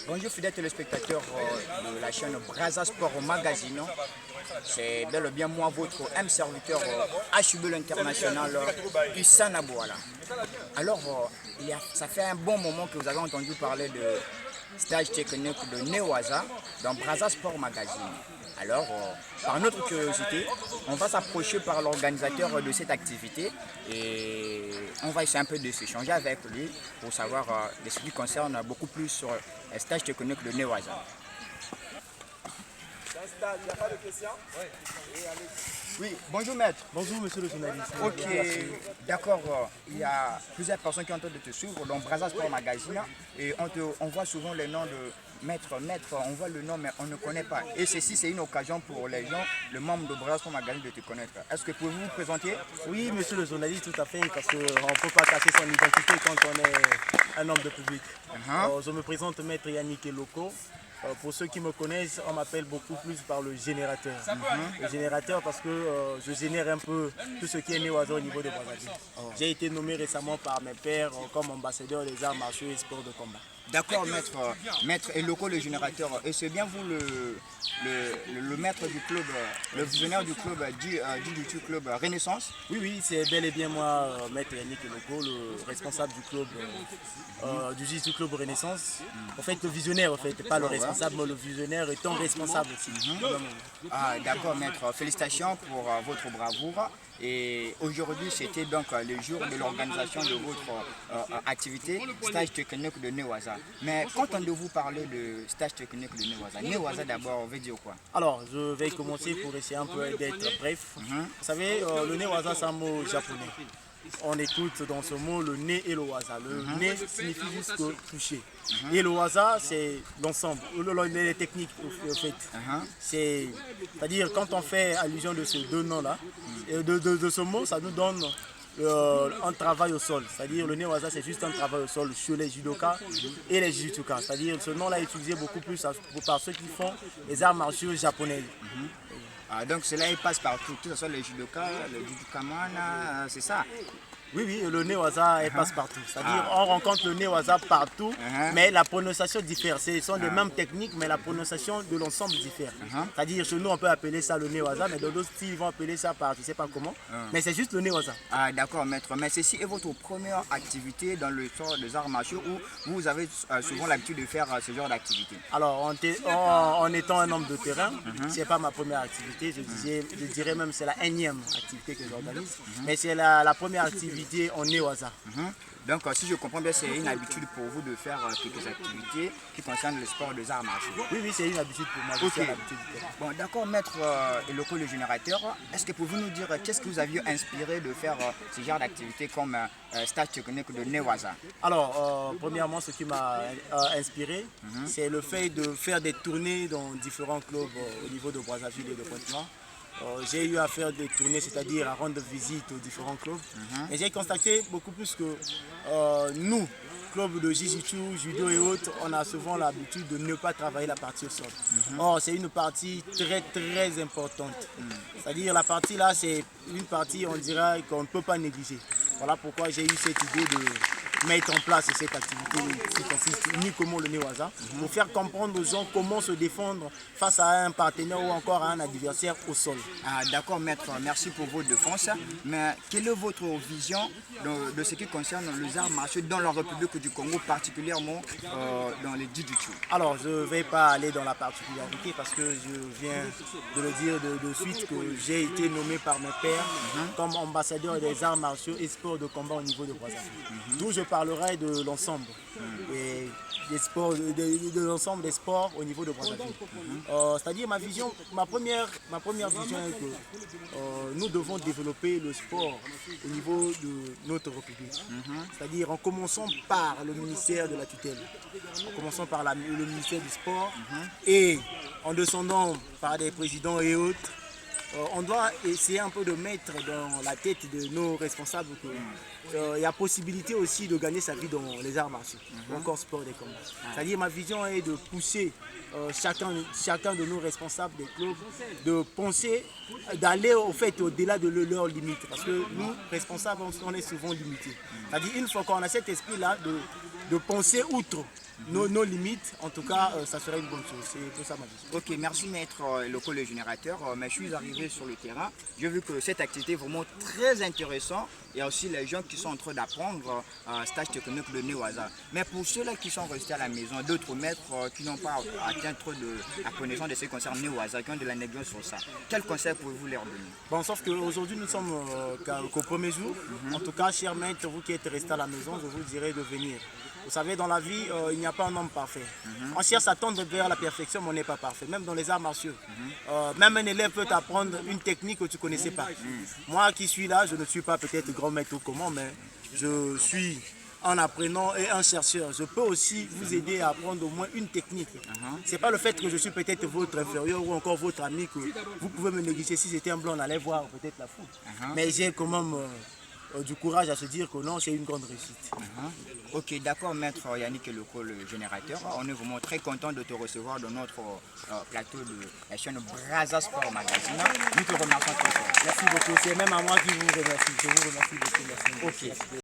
Bonjour fidèles téléspectateurs de la chaîne Braza Sport Magazine. C'est bel et bien moi, votre M serviteur HUB International Hussein Abouala. Alors, ça fait un bon moment que vous avez entendu parler de stage technique de Newaza dans Braza Sport Magazine. Alors, par notre curiosité, on va s'approcher par l'organisateur de cette activité et on va essayer un peu de s'échanger avec lui pour savoir ce qui concerne beaucoup plus sur le stage technique de Newaza. Il n'y a pas de questions? Oui, bonjour maître. Bonjour monsieur le journaliste. Ok, d'accord. Il y a plusieurs personnes qui ont en train de te suivre dans Braza Sport Magazine et on voit souvent les noms de maître, on voit le nom mais on ne connaît pas. Et ceci, c'est une occasion pour les gens, le membre de Braza Sport Magazine de te connaître. Est-ce que pouvez-vous vous présenter? Oui, monsieur le journaliste, tout à fait, parce qu'on ne peut pas cacher son identité quand on est un homme de public. Je me présente maître Yannick Eloko. Pour ceux qui me connaissent, on m'appelle beaucoup plus par le générateur. Le générateur parce que je génère un peu tout ce qui est Newaza au niveau de Brazzaville. J'ai été nommé récemment par mes pairs comme ambassadeur des arts martiaux et sports de combat. D'accord, maître Eloko, le générateur. Et c'est bien vous le maître du club, le visionnaire du club du club Renaissance? Oui, c'est bel et bien moi, maître Yannick Eloko, le responsable du club du club Renaissance. En fait, le visionnaire, en fait, pas le responsable, mais le visionnaire étant responsable aussi. Ah, d'accord, maître. Félicitations pour votre bravoure. Et aujourd'hui, c'était donc le jour de l'organisation de votre activité, stage technique de Newaza. Mais quand on vous parler de stage technique de Newaza, Newaza d'abord veut dire quoi? Alors, je vais commencer pour essayer un peu d'être bref. Vous savez, le Newaza, c'est un mot japonais. On écoute dans ce mot le né et le waza. Le né signifie juste toucher. Et le waza, c'est l'ensemble, les techniques en fait. C'est-à-dire quand on fait allusion de ces deux noms-là, de ce mot, ça nous donne un travail au sol. C'est-à-dire le Newaza, c'est juste un travail au sol sur les judokas et les jujutsukas. C'est-à-dire ce nom-là est utilisé beaucoup plus par ceux qui font les arts martiaux japonais. Ah, donc cela il passe partout, que ce soit les judokas, le judokamana, c'est ça? Oui, le Newaza passe partout. C'est-à-dire on rencontre le Newaza partout, mais la prononciation diffère. Ce sont les mêmes techniques, mais la prononciation de l'ensemble diffère. C'est-à dire chez nous on peut appeler ça le Newaza, mais dans d'autres styles ils vont appeler ça par je ne sais pas comment. Mais c'est juste le Newaza. Ah d'accord maître, mais ceci est votre première activité dans le sort des arts martiaux où vous avez souvent l'habitude de faire ce genre d'activité? Alors en étant un homme de terrain, ce n'est pas ma première activité, je dirais même c'est la énième activité que j'organise, mais c'est la première activité en Newaza. Donc si je comprends bien, c'est une habitude pour vous de faire quelques activités qui concernent le sport des arts martiaux? Oui, c'est une habitude pour moi. Okay. Bon, d'accord, maître Eloko, le générateur, est-ce que pouvez-vous nous dire qu'est-ce que vous aviez inspiré de faire ce genre d'activité comme stage technique de Newaza? Alors, premièrement, ce qui m'a inspiré, c'est le fait de faire des tournées dans différents clubs au niveau de Brazzaville et de Pointe-Noire. J'ai eu à faire des tournées, c'est-à-dire à rendre visite aux différents clubs. Et j'ai constaté beaucoup plus que nous, clubs de jiu-jitsu, judo et autres, on a souvent l'habitude de ne pas travailler la partie au sol. Or, c'est une partie très importante. C'est-à-dire la partie là, c'est une partie, on dirait, qu'on ne peut pas négliger. Voilà pourquoi j'ai eu cette idée de mettre en place cette activité qui consiste uniquement le Newaza pour faire comprendre aux gens comment se défendre face à un partenaire ou encore à un adversaire au sol. Ah, d'accord maître, merci pour votre défense. Mais quelle est votre vision de ce qui concerne les arts martiaux dans la République du Congo, particulièrement dans les jiu-jitsu? Alors je ne vais pas aller dans la particularité parce que je viens de le dire de suite que j'ai été nommé par mes pairs comme ambassadeur des arts martiaux et sports de combat au niveau de Brazzaville. D'où je parlerai de l'ensemble des sports, de l'ensemble des sports au niveau de Brazzaville. C'est-à-dire ma première vision est que nous devons développer le sport au niveau de notre République. C'est-à-dire en commençant par le ministère de la tutelle, en commençant par le ministère du sport et en descendant par des présidents et autres. On doit essayer un peu de mettre dans la tête de nos responsables qu'il y a possibilité aussi de gagner sa vie dans les arts martiaux, ou encore sport des combats. C'est-à-dire ma vision est de pousser chacun de nos responsables des clubs, de penser, d'aller au-delà de leurs limites. Parce que nous, responsables, on est souvent limités. C'est-à-dire une fois qu'on a cet esprit-là de penser outre nos limites, en tout cas, ça serait une bonne chose. C'est un peu ça ma vision. Ok, merci maître Loco le générateur. Mais je suis arrivé sur le terrain. J'ai vu que cette activité est vraiment très intéressante. Il y a aussi les gens qui sont en train d'apprendre stage technique de Newaza. Mais pour ceux-là qui sont restés à la maison, d'autres maîtres qui n'ont pas atteint trop de la connaissance de ce qui concerne Newaza, qui ont de la négligence sur ça, quel conseil pouvez-vous leur donner? Bon, sauf qu'aujourd'hui, nous sommes qu'au premier jour. En tout cas, chers maîtres, vous qui êtes restés à la maison, je vous dirais de venir. Vous savez, dans la vie, il n'y a pas un homme parfait. On cherche à tendre vers la perfection, mais on n'est pas parfait. Même dans les arts martiaux. Même un élève peut apprendre une technique que tu ne connaissais pas. Moi qui suis là, je ne suis pas peut-être grand maître ou comment, mais je suis un apprenant et un chercheur. Je peux aussi vous aider à apprendre au moins une technique. Ce n'est pas le fait que je suis peut-être votre inférieur ou encore votre ami que vous pouvez me négliger. Si c'était un blanc, on allait voir peut-être la foule. Mais j'ai quand même du courage à se dire que non, c'est une grande réussite. Ok, d'accord, maître Yannick Loco, le générateur. On est vraiment très content de te recevoir dans notre plateau de la chaîne Braza Sport Magazine. Nous te remercions très fort. Merci beaucoup. C'est même à moi qui vous remercie. Je vous remercie beaucoup. Merci. Ok.